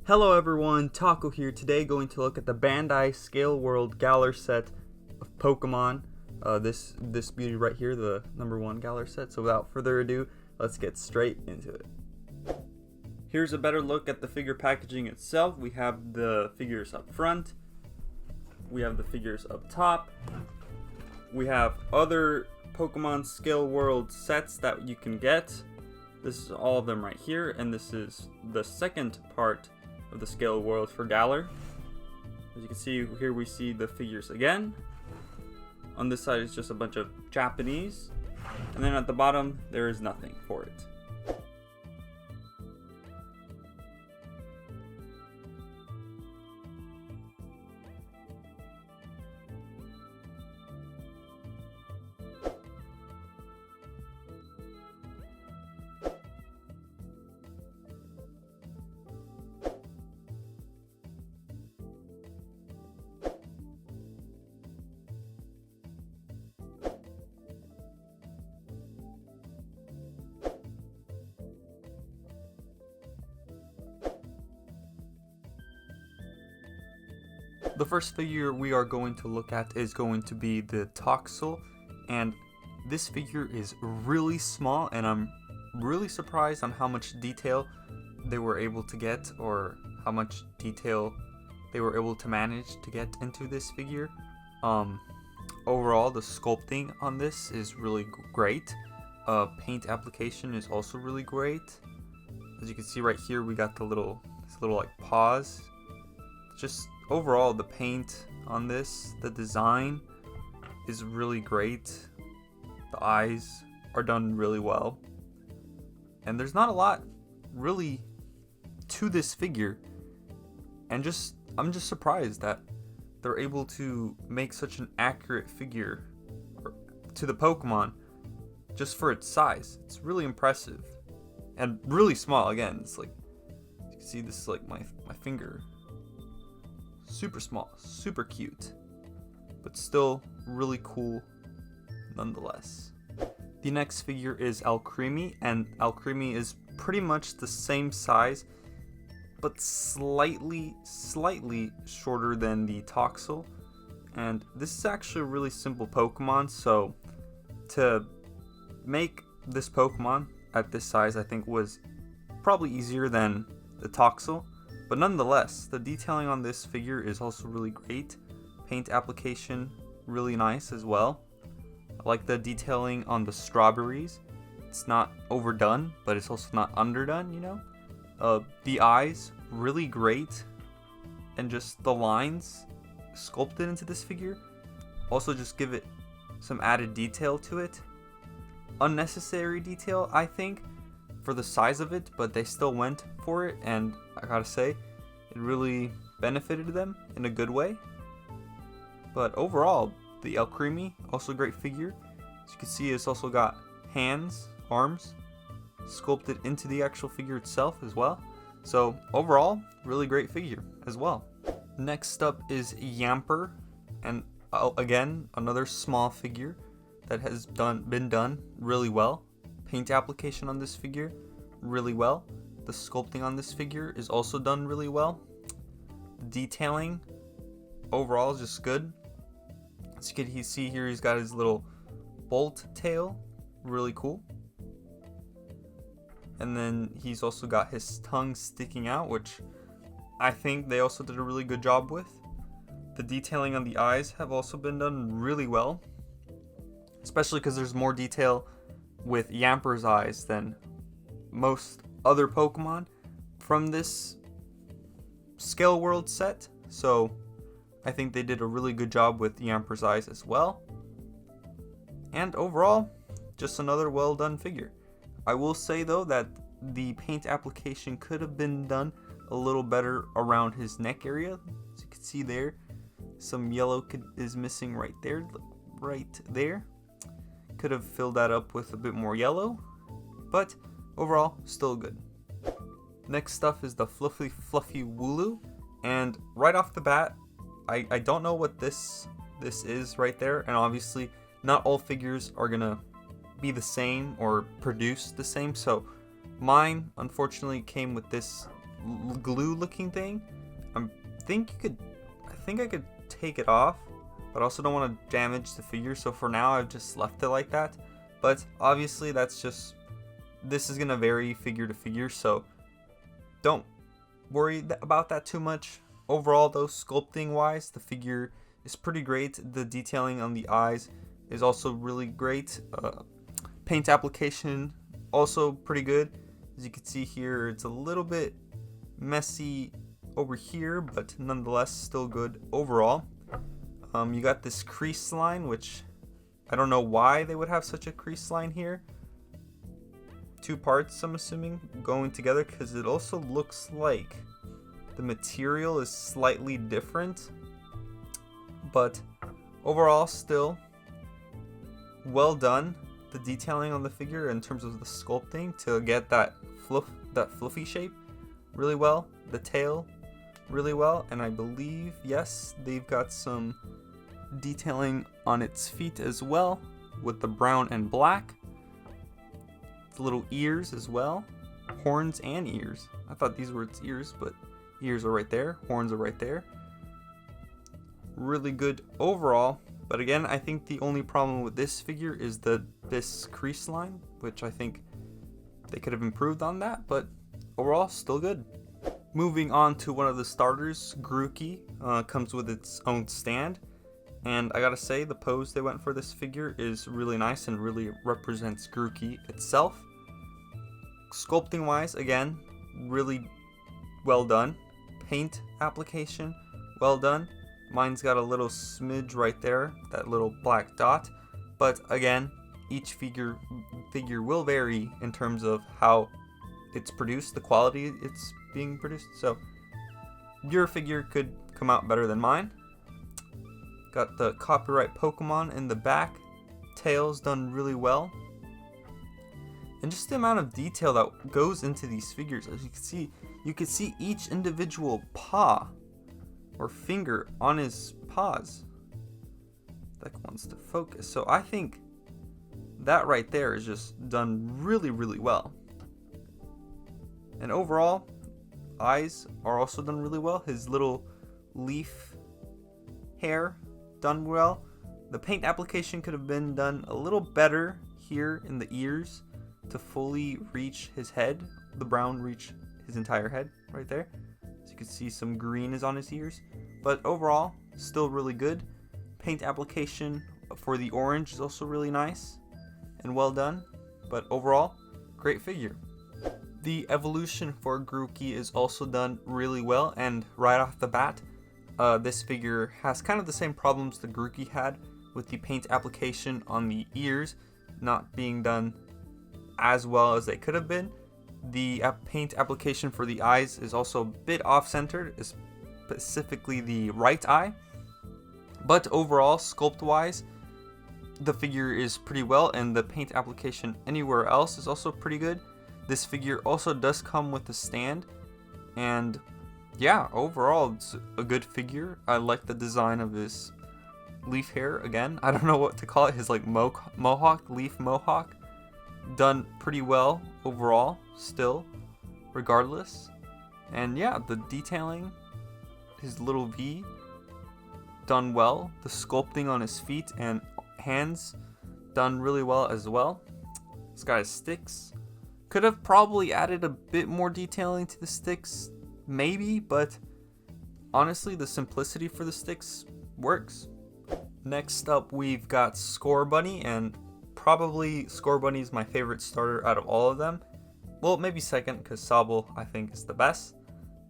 Hello everyone, Taco here. Today going to look at the Bandai Scale World Galar set of Pokemon. This beauty right here, the #1 Galar set. So without further ado, let's get straight into it. Here's a better look at the figure packaging itself. We have the figures up front. We have the figures up top. We have other Pokemon Scale World sets that you can get. This is all of them right here, and this is the second part of the Scale World for Galar. As you can see here, we see the figures again. On this side is just a bunch of Japanese, and then at the bottom there is nothing for it. The first figure we are going to look at is going to be the Toxel, and this figure is really small, and I'm really surprised on how much detail they were able to get, or how much detail they were able to manage to get into this figure. Overall, the sculpting on this is really great. Paint application is also really great. As you can see right here, we got this little like paws. Just overall, the paint on this, the design is really great. The eyes are done really well. And there's not a lot really to this figure. And I'm just surprised that they're able to make such an accurate figure to the Pokemon just for its size. It's really impressive. And really small again. It's like, you can see this is like my finger. Super small, super cute, but still really cool nonetheless. The next figure is Alcremie, and Alcremie is pretty much the same size, but slightly shorter than the Toxel. And this is actually a really simple Pokemon, so to make this Pokemon at this size I think was probably easier than the Toxel. But nonetheless, the detailing on this figure is also really great. Paint application, really nice as well. I like the detailing on the strawberries. It's not overdone, but it's also not underdone, you know? The eyes, really great. And just the lines sculpted into this figure also just give it some added detail to it. Unnecessary detail, I think, for the size of it, but they still went for it, and I gotta say, it really benefited them in a good way. But overall, the Alcremie, also a great figure. As you can see, it's also got hands, arms, sculpted into the actual figure itself as well. So overall, really great figure as well. Next up is Yamper, and again, another small figure that has been done really well. Paint application on this figure, really well. The sculpting on this figure is also done really well. The detailing overall is just good. As you can see here, he's got his little bolt tail, really cool. And then he's also got his tongue sticking out, which I think they also did a really good job with. The detailing on the eyes have also been done really well, especially because there's more detail with Yamper's eyes than most other Pokemon from this Scale World set. So I think they did a really good job with Yamper's eyes as well. And overall, just another well done figure. I will say though that the paint application could have been done a little better around his neck area. As you can see there, some yellow is missing right there. Could have filled that up with a bit more yellow, but overall, still good. Next stuff is the fluffy Wooloo, and right off the bat, I don't know what this is right there, and obviously not all figures are gonna be the same or produce the same, so mine unfortunately came with this glue looking thing. I think I could take it off, but I also don't want to damage the figure, so for now I've just left it like that. But obviously this is gonna vary figure to figure, so don't worry about that too much. Overall though, sculpting wise, the figure is pretty great. The detailing on the eyes is also really great. Paint application also pretty good. As you can see here, it's a little bit messy over here, but nonetheless still good overall. You got this crease line, which I don't know why they would have such a crease line here. Two parts, I'm assuming, going together, because it also looks like the material is slightly different, but overall still well done. The detailing on the figure in terms of the sculpting to get that fluffy shape really well, the tail really well, and I believe, yes, they've got some detailing on its feet as well with the brown and black. The little ears as well, horns and ears. I thought these were its ears, but ears are right there, horns are right there. Really good overall, but again, I think the only problem with this figure is this crease line, which I think they could have improved on that, but overall still good. Moving on to one of the starters, Grookey, comes with its own stand, and I gotta say the pose they went for this figure is really nice and really represents Grookey itself. Sculpting wise, again, really well done. Paint application, well done. Mine's got a little smidge right there, that little black dot, but again, each figure will vary in terms of how it's produced, the quality it's being produced, so your figure could come out better than mine. Got the copyright Pokemon in the back, tails done really well, and just the amount of detail that goes into these figures. As you can see each individual paw or finger on his paws. That wants to focus, so I think that right there is just done really, really well. And overall, eyes are also done really well. His little leaf hair done well. The paint application could have been done a little better here in the ears to fully reach his head. The brown reach his entire head right there. As you can see, some green is on his ears, but overall still really good. Paint application for the orange is also really nice and well done, but overall great figure. The evolution for Grookey is also done really well, and right off the bat, this figure has kind of the same problems the Grookey had with the paint application on the ears not being done as well as they could have been. The paint application for the eyes is also a bit off-centered, specifically the right eye, but overall, sculpt-wise, the figure is pretty well, and the paint application anywhere else is also pretty good. This figure also does come with a stand, and yeah, overall it's a good figure. I like the design of his leaf hair. Again, I don't know what to call it, his like mohawk, leaf mohawk, done pretty well overall still, regardless. And yeah, the detailing, his little V, done well. The sculpting on his feet and hands, done really well as well. This guy's sticks. Could have probably added a bit more detailing to the sticks, maybe, but honestly, the simplicity for the sticks works. Next up, we've got Scorbunny, and probably Scorbunny is my favorite starter out of all of them. Well, maybe second, because Sobble, I think, is the best.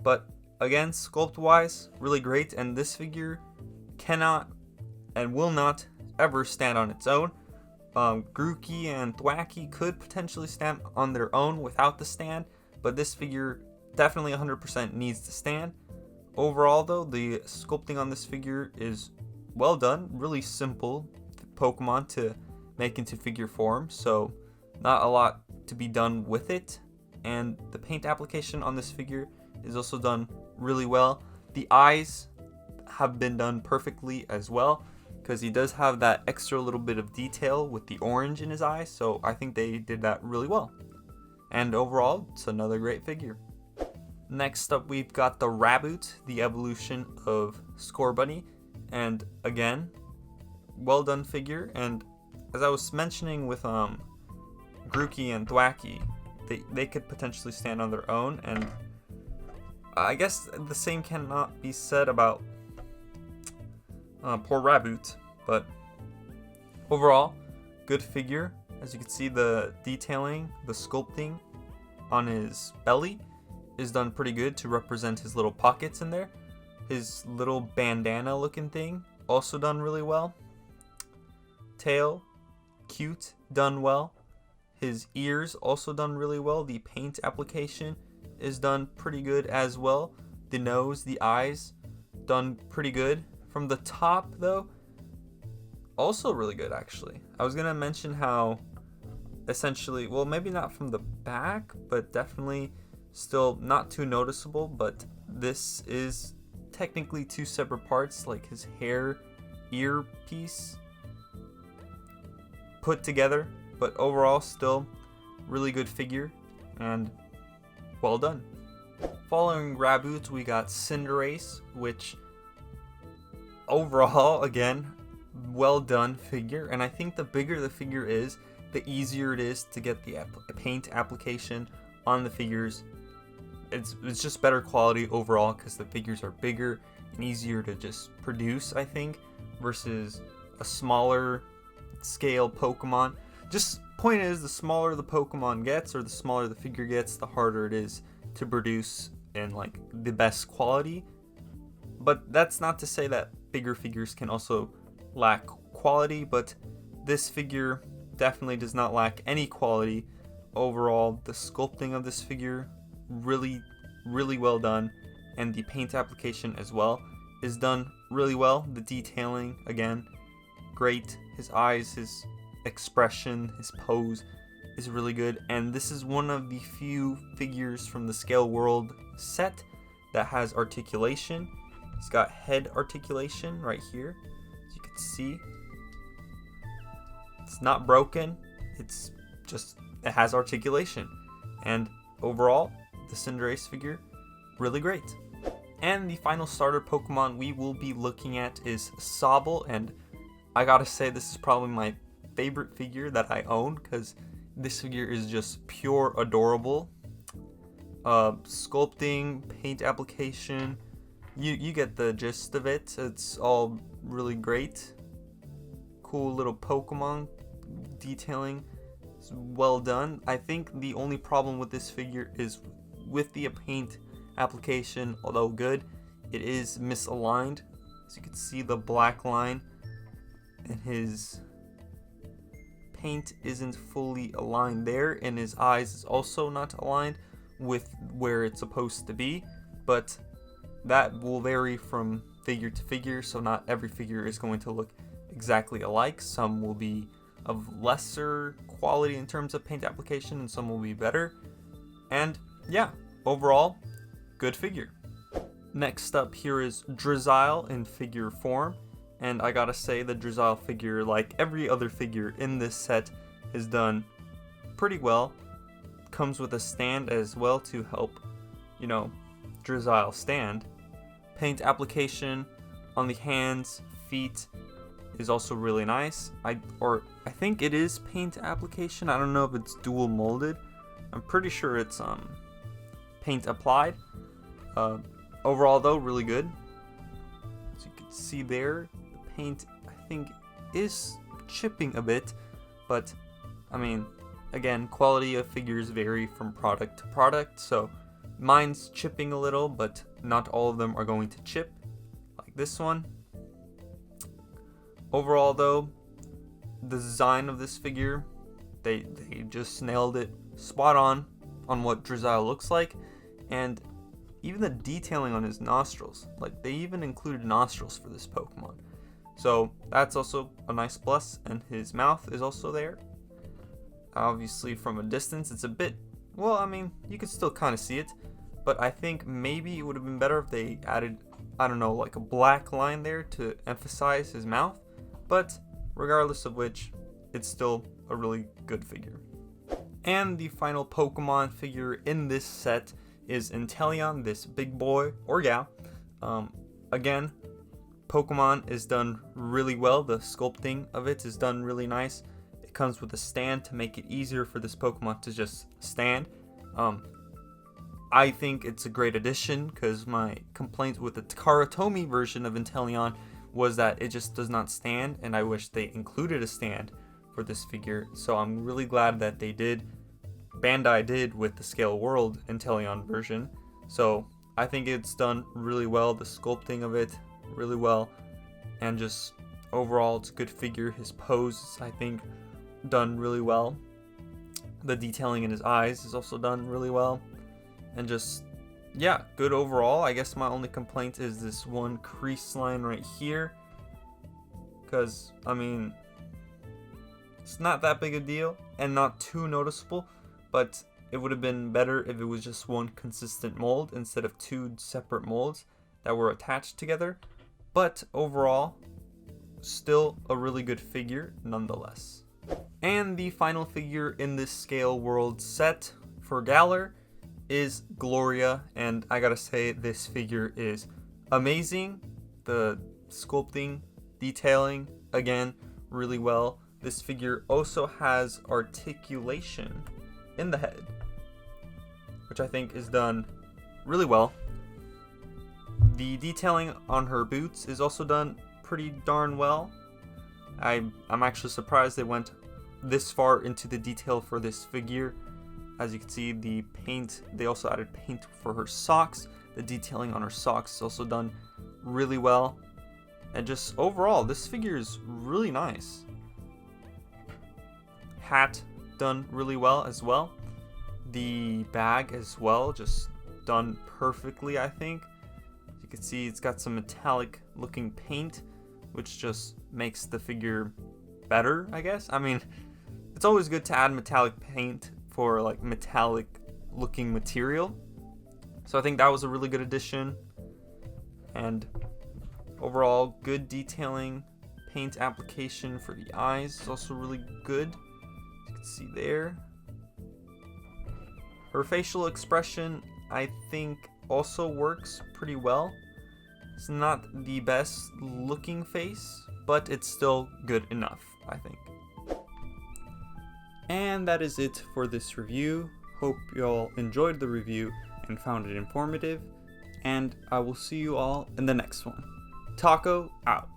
But again, sculpt-wise, really great, and this figure cannot and will not ever stand on its own. Grookey and Thwackey could potentially stand on their own without the stand, but this figure definitely 100% needs to stand. Overall though, the sculpting on this figure is well done, really simple Pokemon to make into figure form, so not a lot to be done with it. And the paint application on this figure is also done really well. The eyes have been done perfectly as well, because he does have that extra little bit of detail with the orange in his eyes, so I think they did that really well. And overall, it's another great figure. Next up, we've got the Raboot, the evolution of Scorbunny, and again, well done figure. And as I was mentioning with Grookey and Thwackey, they could potentially stand on their own, and I guess the same cannot be said about poor Raboot, but overall, good figure. As you can see, the detailing, the sculpting on his belly is done pretty good to represent his little pockets in there. His little bandana looking thing, also done really well. Tail, cute, done well. His ears also done really well. The paint application is done pretty good as well. The nose, the eyes, done pretty good. From the top though, also really good actually. I was gonna mention how essentially, well, maybe not from the back, but definitely still not too noticeable, but this is technically two separate parts, like his hair ear piece put together, but overall still really good figure and well done. Following Raboot, we got Cinderace, which overall, again, well done figure, and I think the bigger the figure is, the easier it is to get the paint application on the figures. It's just better quality overall because the figures are bigger and easier to just produce, I think, versus a smaller scale Pokemon. Just point is, the smaller the Pokemon gets or the smaller the figure gets, the harder it is to produce in like the best quality. But that's not to say that bigger figures can also lack quality, but this figure definitely does not lack any quality. Overall, the sculpting of this figure really well done, and the paint application as well is done really well. The detailing, again, great. His eyes, his expression, his pose is really good, and this is one of the few figures from the Scale World set that has articulation. He's got head articulation right here, as you can see. It's not broken, it's just, it has articulation. And overall, the Cinderace figure, really great. And the final starter Pokemon we will be looking at is Sobble, and I gotta say this is probably my favorite figure that I own because this figure is just pure adorable. Sculpting, paint application, you get the gist of it. It's all really great. Cool little Pokemon detailing. It's well done. I think the only problem with this figure is with the paint application, although good, it is misaligned. As you can see, the black line and his paint isn't fully aligned there, and his eyes is also not aligned with where it's supposed to be, but that will vary from figure to figure, so not every figure is going to look exactly alike. Some will be of lesser quality in terms of paint application, and some will be better. And yeah, overall, good figure. Next up here is Drizzile in figure form, and I gotta say the Drizzile figure, like every other figure in this set, is done pretty well. Comes with a stand as well to help, you know, Drizzile stand. Paint application on the hands, feet is also really nice. I think it is paint application. I don't know if it's dual molded. I'm pretty sure it's paint applied. Overall though, really good. As you can see there, the paint I think is chipping a bit, but I mean, again, quality of figures vary from product to product, so mine's chipping a little, but not all of them are going to chip like this one. Overall though, the design of this figure, they just nailed it spot on what Drizzile looks like, and even the detailing on his nostrils, like they even included nostrils for this Pokemon, so that's also a nice plus. And his mouth is also there. Obviously from a distance it's a bit, well, I mean, you could still kind of see it, but I think maybe it would have been better if they added, I don't know, like a black line there to emphasize his mouth. But regardless of which, it's still a really good figure. And the final Pokemon figure in this set is Inteleon, this big boy or gal. Again, Pokemon is done really well. The sculpting of it is done really nice. It comes with a stand to make it easier for this Pokemon to just stand. I think it's a great addition because my complaint with the Karatomi version of Inteleon was that it just does not stand, and I wish they included a stand for this figure. So I'm really glad that they did. Bandai did with the Scale World Inteleon version. So I think it's done really well. The sculpting of it really well, and just overall it's a good figure. His pose is, I think, done really well. The detailing in his eyes is also done really well, and just, yeah, good overall. I guess my only complaint is this one crease line right here, because I mean, it's not that big a deal and not too noticeable, but it would have been better if it was just one consistent mold instead of two separate molds that were attached together. But overall, still a really good figure nonetheless. And the final figure in this Scale World set for Galar is Gloria, and I gotta say, this figure is amazing. The sculpting, detailing, again, really well. This figure also has articulation in the head, which I think is done really well. The detailing on her boots is also done pretty darn well. I'm actually surprised they went this far into the detail for this figure. As you can see, the paint, they also added paint for her socks. The detailing on her socks is also done really well. And just overall, this figure is really nice. Hat done really well as well. The bag as well, just done perfectly, I think. You can see it's got some metallic looking paint, which just makes the figure better, I guess. I mean, it's always good to add metallic paint for like metallic looking material. So I think that was a really good addition. And overall, good detailing. Paint application for the eyes is also really good. You can see there. Her facial expression, I think, also works pretty well. It's not the best looking face, but it's still good enough, I think. And that is it for this review. Hope you all enjoyed the review and found it informative. And I will see you all in the next one. Taco out.